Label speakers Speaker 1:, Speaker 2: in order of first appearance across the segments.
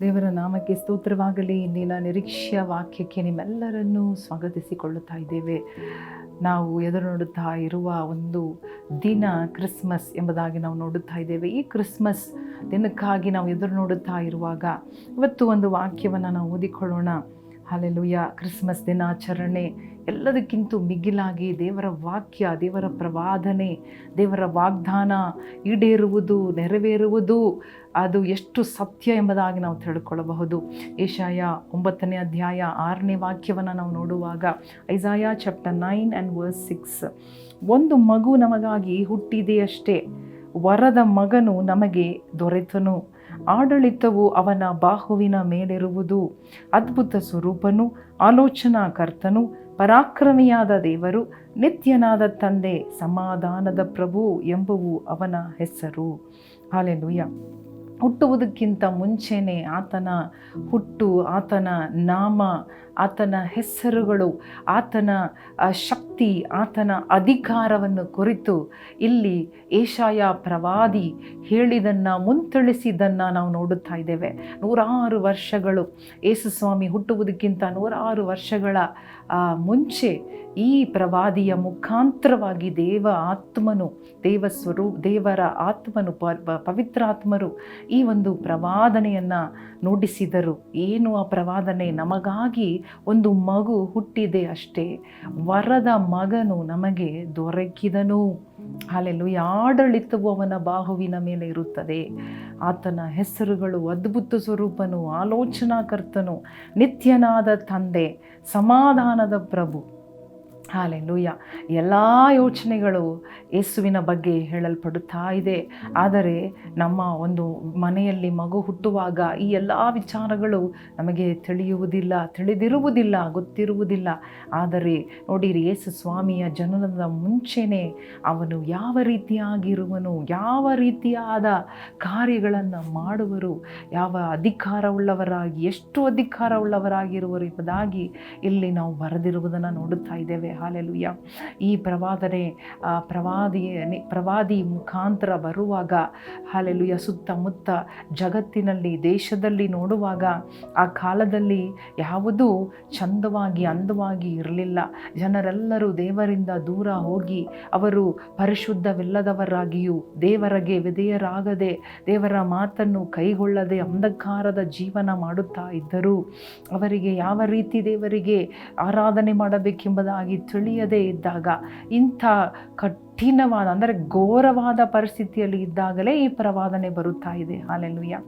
Speaker 1: ದೇವರ ನಾಮಕ್ಕೆ ಸ್ತೋತ್ರವಾಗಲಿ. ಇಂದಿನ ನಿರೀಕ್ಷೆಯ ವಾಕ್ಯಕ್ಕೆ ನಿಮ್ಮೆಲ್ಲರನ್ನೂ ಸ್ವಾಗತಿಸಿಕೊಳ್ಳುತ್ತಾ ಇದ್ದೇವೆ. ನಾವು ಎದುರು ನೋಡುತ್ತಾ ಇರುವ ಒಂದು ದಿನ ಕ್ರಿಸ್ಮಸ್ ಎಂಬುದಾಗಿ ನಾವು ನೋಡುತ್ತಾ ಇದ್ದೇವೆ. ಈ ಕ್ರಿಸ್ಮಸ್ ದಿನಕ್ಕಾಗಿ ನಾವು ಎದುರು ನೋಡುತ್ತಾ ಇರುವಾಗ ಇವತ್ತು ಒಂದು ವಾಕ್ಯವನ್ನು ನಾವು ಓದಿಕೊಳ್ಳೋಣ. ಹಲ್ಲೆಲೂಯಾ. ಕ್ರಿಸ್ಮಸ್ ದಿನಾಚರಣೆ ಎಲ್ಲದಕ್ಕಿಂತ ಮಿಗಿಲಾಗಿ ದೇವರ ವಾಕ್ಯ, ದೇವರ ಪ್ರವಾದನೆ, ದೇವರ ವಾಗ್ದಾನ ಈಡೇರುವುದು, ನೆರವೇರುವುದು ಅದು ಎಷ್ಟು ಸತ್ಯ ಎಂಬುದಾಗಿ ನಾವು ತಿಳ್ಕೊಳ್ಳಬಹುದು. ಯೆಶಾಯ 9ನೇ ಅಧ್ಯಾಯ 6ನೇ ವಾಕ್ಯವನ್ನು ನಾವು ನೋಡುವಾಗ, ಐಸಾಯ ಚಾಪ್ಟರ್ 9 and verse 6, ಒಂದು ಮಗು ನಮಗಾಗಿ ಹುಟ್ಟಿದೆಯಷ್ಟೇ, ವರದ ಮಗನು ನಮಗೆ ದೊರೆತನು, ಆಡಳಿತವು ಅವನ ಬಾಹುವಿನ ಮೇಲಿರುವುದು, ಅದ್ಭುತ ಸ್ವರೂಪನು, ಆಲೋಚನಾಕರ್ತನು, ಪರಾಕ್ರಮಿಯಾದ ದೇವರು, ನಿತ್ಯನಾದ ತಂದೆ, ಸಮಾಧಾನದ ಪ್ರಭು ಎಂಬುವು ಅವನ ಹೆಸರು. ಹಲ್ಲೆಲೂಯಾ. ಹುಟ್ಟುವುದಕ್ಕಿಂತ ಮುಂಚೆನೇ ಆತನ ಹುಟ್ಟು, ಆತನ ನಾಮ, ಆತನ ಹೆಸರುಗಳು, ಆತನ ಶಕ್ತಿ, ಆತನ ಅಧಿಕಾರವನ್ನು ಕುರಿತು ಇಲ್ಲಿ ಯೆಶಾಯ ಪ್ರವಾದಿ ಹೇಳಿದನ್ನು, ಮುಂತಿಳಿಸಿದ್ದನ್ನು ನಾವು ನೋಡುತ್ತಾ ಇದ್ದೇವೆ. 100 ವರ್ಷಗಳು, ಯೇಸು ಸ್ವಾಮಿ ಹುಟ್ಟುವುದಕ್ಕಿಂತ 100 ವರ್ಷಗಳ ಮುಂಚೆ ಈ ಪ್ರವಾದಿಯ ಮುಖಾಂತರವಾಗಿ ದೇವರ ಆತ್ಮನು, ಪವಿತ್ರ ಆತ್ಮರು ಈ ಒಂದು ಪ್ರವಾದನೆಯನ್ನು ನುಡಿಸಿದರು. ಏನು ಆ ಪ್ರವಾದನೆ? ನಮಗಾಗಿ ಒಂದು ಮಗು ಹುಟ್ಟಿದೆ ಅಷ್ಟೇ, ವರದ ಮಗನು ನಮಗೆ ದೊರಕಿದನು. ಹಲ್ಲೆಲೂಯಾ. ಆಡಳಿತವು ಅವನ ಬಾಹುವಿನ ಮೇಲೆ ಇರುತ್ತದೆ. ಆತನ ಹೆಸರುಗಳು ಅದ್ಭುತ ಸ್ವರೂಪನು, ಆಲೋಚನಾಕರ್ತನು, ನಿತ್ಯನಾದ ತಂದೆ, ಸಮಾಧಾನದ ಪ್ರಭು. ಹಲ್ಲೆಲೂಯಾ. ಎಲ್ಲ ಯೋಚನೆಗಳು ಯೇಸುವಿನ ಬಗ್ಗೆ ಹೇಳಲ್ಪಡುತ್ತಾ ಇದೆ. ಆದರೆ ನಮ್ಮ ಒಂದು ಮನೆಯಲ್ಲಿ ಮಗು ಹುಟ್ಟುವಾಗ ಈ ಎಲ್ಲ ವಿಚಾರಗಳು ನಮಗೆ ತಿಳಿದಿರುವುದಿಲ್ಲ, ಗೊತ್ತಿರುವುದಿಲ್ಲ. ಆದರೆ ನೋಡಿರಿ, ಯೇಸು ಸ್ವಾಮಿಯ ಜನನದ ಮುಂಚೆನೇ ಅವನು ಯಾವ ರೀತಿಯಾಗಿರುವನು, ಯಾವ ರೀತಿಯಾದ ಕಾರ್ಯಗಳನ್ನು ಮಾಡುವರು, ಯಾವ ಅಧಿಕಾರವುಳ್ಳವರಾಗಿ, ಎಷ್ಟು ಅಧಿಕಾರವುಳ್ಳವರಾಗಿರುವರು ಎಂಬುದಾಗಿ ಇಲ್ಲಿ ನಾವು ಬರೆದಿರುವುದನ್ನು ನೋಡುತ್ತಾ ಇದ್ದೇವೆ. ಹಲ್ಲೆಲೂಯಾ. ಈ ಪ್ರವಾದಿ ಮುಖಾಂತರ ಬರುವಾಗ, ಹಲ್ಲೆಲೂಯಾ, ಸುತ್ತಮುತ್ತ ಜಗತ್ತಿನಲ್ಲಿ, ದೇಶದಲ್ಲಿ ನೋಡುವಾಗ ಆ ಕಾಲದಲ್ಲಿ ಯಾವುದೂ ಚಂದವಾಗಿ, ಅಂದವಾಗಿ ಇರಲಿಲ್ಲ. ಜನರೆಲ್ಲರೂ ದೇವರಿಂದ ದೂರ ಹೋಗಿ ಅವರು ಪರಿಶುದ್ಧವಿಲ್ಲದವರಾಗಿಯೂ, ದೇವರಿಗೆ ವಿಧೇಯರಾಗದೆ, ದೇವರ ಮಾತನ್ನು ಕೈಗೊಳ್ಳದೆ ಅಂಧಕಾರದ ಜೀವನ ಮಾಡುತ್ತಾ ಇದ್ದರು. ಅವರಿಗೆ ಯಾವ ರೀತಿ ದೇವರಿಗೆ ಆರಾಧನೆ ಮಾಡಬೇಕೆಂಬುದಾಗಿ ತಿಳಿಯದೇ ಇದ್ದಾಗ, ಇಂಥ ಕಠಿಣವಾದ, ಅಂದರೆ ಘೋರವಾದ ಪರಿಸ್ಥಿತಿಯಲ್ಲಿ ಇದ್ದಾಗಲೇ ಈ ಪ್ರವಾದನೆ ಬರುತ್ತಾ ಇದೆ. ಹಲ್ಲೆಲೂಯಾ.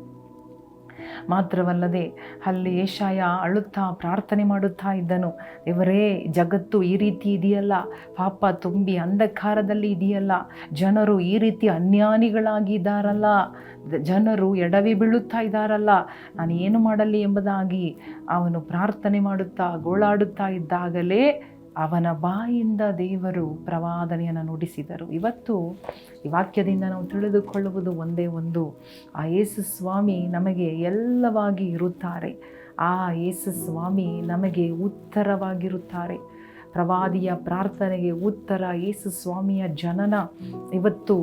Speaker 1: ಮಾತ್ರವಲ್ಲದೆ ಅಲ್ಲಿ ಯೆಶಾಯ ಅಳುತ್ತಾ ಪ್ರಾರ್ಥನೆ ಮಾಡುತ್ತಾ ಇದ್ದನು, ದೇವರೇ, ಜಗತ್ತು ಈ ರೀತಿ ಇದೆಯಲ್ಲ, ಪಾಪ ತುಂಬಿ ಅಂಧಕಾರದಲ್ಲಿ ಇದೆಯಲ್ಲ, ಜನರು ಈ ರೀತಿ ಅಜ್ಞಾನಿಗಳಾಗಿದ್ದಾರಲ್ಲ, ಜನರು ಎಡವಿ ಬೀಳುತ್ತಾ ಇದ್ದಾರಲ್ಲ, ನಾನು ಏನು ಮಾಡಲಿ ಎಂಬುದಾಗಿ ಅವನು ಪ್ರಾರ್ಥನೆ ಮಾಡುತ್ತಾ ಗೋಳಾಡುತ್ತಾ ಇದ್ದಾಗಲೇ ಅವನ ಬಾಯಿಂದ ದೇವರು ಪ್ರವಾದನೆಯನ್ನು ನುಡಿಸಿದರು. ಇವತ್ತು ಈ ವಾಕ್ಯದಿಂದ ನಾವು ತಿಳಿದುಕೊಳ್ಳುವುದು ಒಂದೇ ಒಂದು, ಆ ಯೇಸು ಸ್ವಾಮಿ ನಮಗೆ ಎಲ್ಲವಾಗಿ ಇರುತ್ತಾರೆ. ಆ ಯೇಸು ಸ್ವಾಮಿ ನಮಗೆ ಉತ್ತರವಾಗಿರುತ್ತಾರೆ. ಪ್ರವಾದಿಯ ಪ್ರಾರ್ಥನೆಗೆ ಉತ್ತರ ಯೇಸು ಸ್ವಾಮಿಯ ಜನನ. ಇವತ್ತು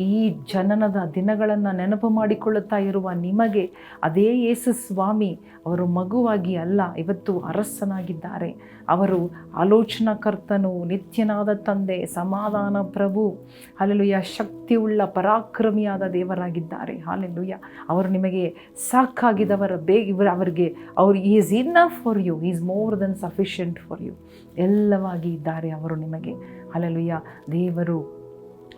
Speaker 1: ಈ ಜನನದ ದಿನಗಳನ್ನು ನೆನಪು ಮಾಡಿಕೊಳ್ಳುತ್ತಾ ಇರುವ ನಿಮಗೆ ಅದೇ ಯೇಸು ಸ್ವಾಮಿ ಅವರು ಮಗುವಾಗಿ ಅಲ್ಲ, ಇವತ್ತು ಅರಸನಾಗಿದ್ದಾರೆ. ಅವರು ಆಲೋಚನಾಕರ್ತನು, ನಿತ್ಯನಾದ ತಂದೆ, ಸಮಾಧಾನ ಪ್ರಭು, ಹಲ್ಲೆಲೂಯಾ, ಶಕ್ತಿಯುಳ್ಳ ಪರಾಕ್ರಮಿಯಾದ ದೇವರಾಗಿದ್ದಾರೆ. ಹಲ್ಲೆಲೂಯಾ. ಅವರು ನಿಮಗೆ ಸಾಕಾಗಿದ್ದವರ is enough for you, is more than sufficient for you. ಎಲ್ಲವಾಗಿ ಇದ್ದಾರೆ ಅವರು ನಿಮಗೆ. ಹಲ್ಲೆಲೂಯಾ. ದೇವರು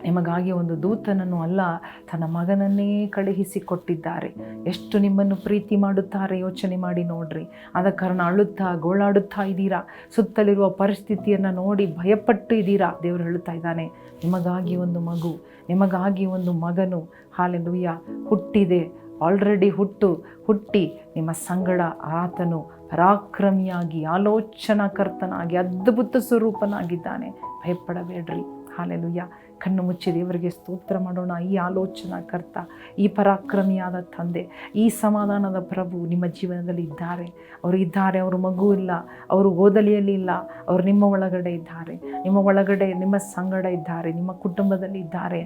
Speaker 1: ನಿಮಗಾಗಿ ಒಂದು ದೂತನನ್ನು ಅಲ್ಲ, ತನ್ನ ಮಗನನ್ನೇ ಕಳುಹಿಸಿಕೊಟ್ಟಿದ್ದಾರೆ. ಎಷ್ಟು ನಿಮ್ಮನ್ನು ಪ್ರೀತಿ ಮಾಡುತ್ತಾರೆ ಯೋಚನೆ ಮಾಡಿ ನೋಡ್ರಿ. ಆದ ಕಾರಣ ಅಳುತ್ತಾ ಗೋಳಾಡುತ್ತಾ ಇದ್ದೀರಾ, ಸುತ್ತಲಿರುವ ಪರಿಸ್ಥಿತಿಯನ್ನು ನೋಡಿ ಭಯಪಟ್ಟು ಇದ್ದೀರಾ. ದೇವರು ಹೇಳುತ್ತಾ ಇದ್ದಾನೆ, ನಿಮಗಾಗಿ ಒಂದು ಮಗು, ನಿಮಗಾಗಿ ಒಂದು ಮಗನು, ಹಲ್ಲೆಲೂಯಾ, ಹುಟ್ಟಿದೆ. ಆಲ್ರೆಡಿ ಹುಟ್ಟಿ ನಿಮ್ಮ ಸಂಗಡ ಆತನು ಪರಾಕ್ರಮಿಯಾಗಿ, ಆಲೋಚನಾಕರ್ತನಾಗಿ, ಅದ್ಭುತ ಸ್ವರೂಪನಾಗಿದ್ದಾನೆ. ಭಯಪಡಬೇಡ್ರಿ. ಹಲ್ಲೆಲೂಯಾ. ಕಣ್ಣು ಮುಚ್ಚಿ ದೇವರಿಗೆ ಸ್ತೋತ್ರ ಮಾಡೋಣ. ಈ ಆಲೋಚನಾಕರ್ತ, ಈ ಪರಾಕ್ರಮಿಯಾದ ತಂದೆ, ಈ ಸಮಾಧಾನದ ಪ್ರಭು ನಿಮ್ಮ ಜೀವನದಲ್ಲಿ ಇದ್ದಾರೆ. ಅವರು ಇದ್ದಾರೆ. ಅವರು ಮಗು ಇಲ್ಲ, ಅವರು ಗೋದಲಿಯಲ್ಲಿ ಇಲ್ಲ, ಅವರು ನಿಮ್ಮ ಒಳಗಡೆ ಇದ್ದಾರೆ. ನಿಮ್ಮ ಒಳಗಡೆ ನಿಮ್ಮ ಸಂಗಡ ಇದ್ದಾರೆ, ನಿಮ್ಮ ಕುಟುಂಬದಲ್ಲಿ ಇದ್ದಾರೆ.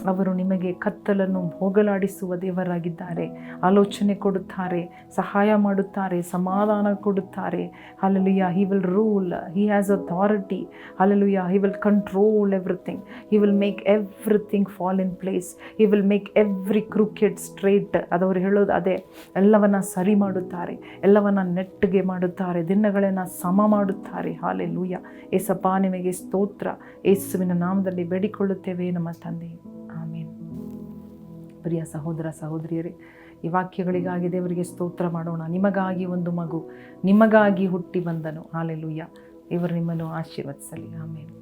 Speaker 1: ಅವರು ನಿಮಗೆ ಕತ್ತಲನ್ನು ಹೋಗಲಾಡಿಸುವ ದೇವರಾಗಿದ್ದಾರೆ. ಆಲೋಚನೆ ಕೊಡುತ್ತಾರೆ, ಸಹಾಯ ಮಾಡುತ್ತಾರೆ, ಸಮಾಧಾನ ಕೊಡುತ್ತಾರೆ. Hallelujah. He will rule, he has authority. Hallelujah. He will control everything. He will make everything fall in place. He will make every crooked straight. ಅದವರು ಹೇಳೋದು ಅದೇ. ಎಲ್ಲವನ್ನ ಸರಿ ಮಾಡುತ್ತಾರೆ, ಎಲ್ಲವನ್ನ ನೆಟ್ಟಗೆ ಮಾಡುತ್ತಾರೆ, ದಿನಗಳನ್ನು ಸಮ ಮಾಡುತ್ತಾರೆ. ಹಲ್ಲೆಲೂಯಾ. ಏಸಪ್ಪ, ನಿಮಗೆ ಸ್ತೋತ್ರ. ಯೇಸುವಿನ ನಾಮದಲ್ಲಿ ಬೇಡಿಕೊಳ್ಳುತ್ತೇವೆ ನಮ್ಮ ತಂದೆ, ಆಮೇನ್. ಪ್ರಿಯ ಸಹೋದರ ಸಹೋದರಿಯರೇ, ಈ ವಾಕ್ಯಗಳಿಗಾಗಿ ದೇವರಿಗೆ ಸ್ತೋತ್ರ ಮಾಡೋಣ. ನಿಮಗಾಗಿ ಒಂದು ಮಗು ನಿಮಗಾಗಿ ಹುಟ್ಟಿ ಬಂದನು. ಹಲ್ಲೆಲೂಯಾ. ಇವರು ನಿಮ್ಮನ್ನು ಆಶೀರ್ವದಿಸಲಿ. ಆಮೇನ್.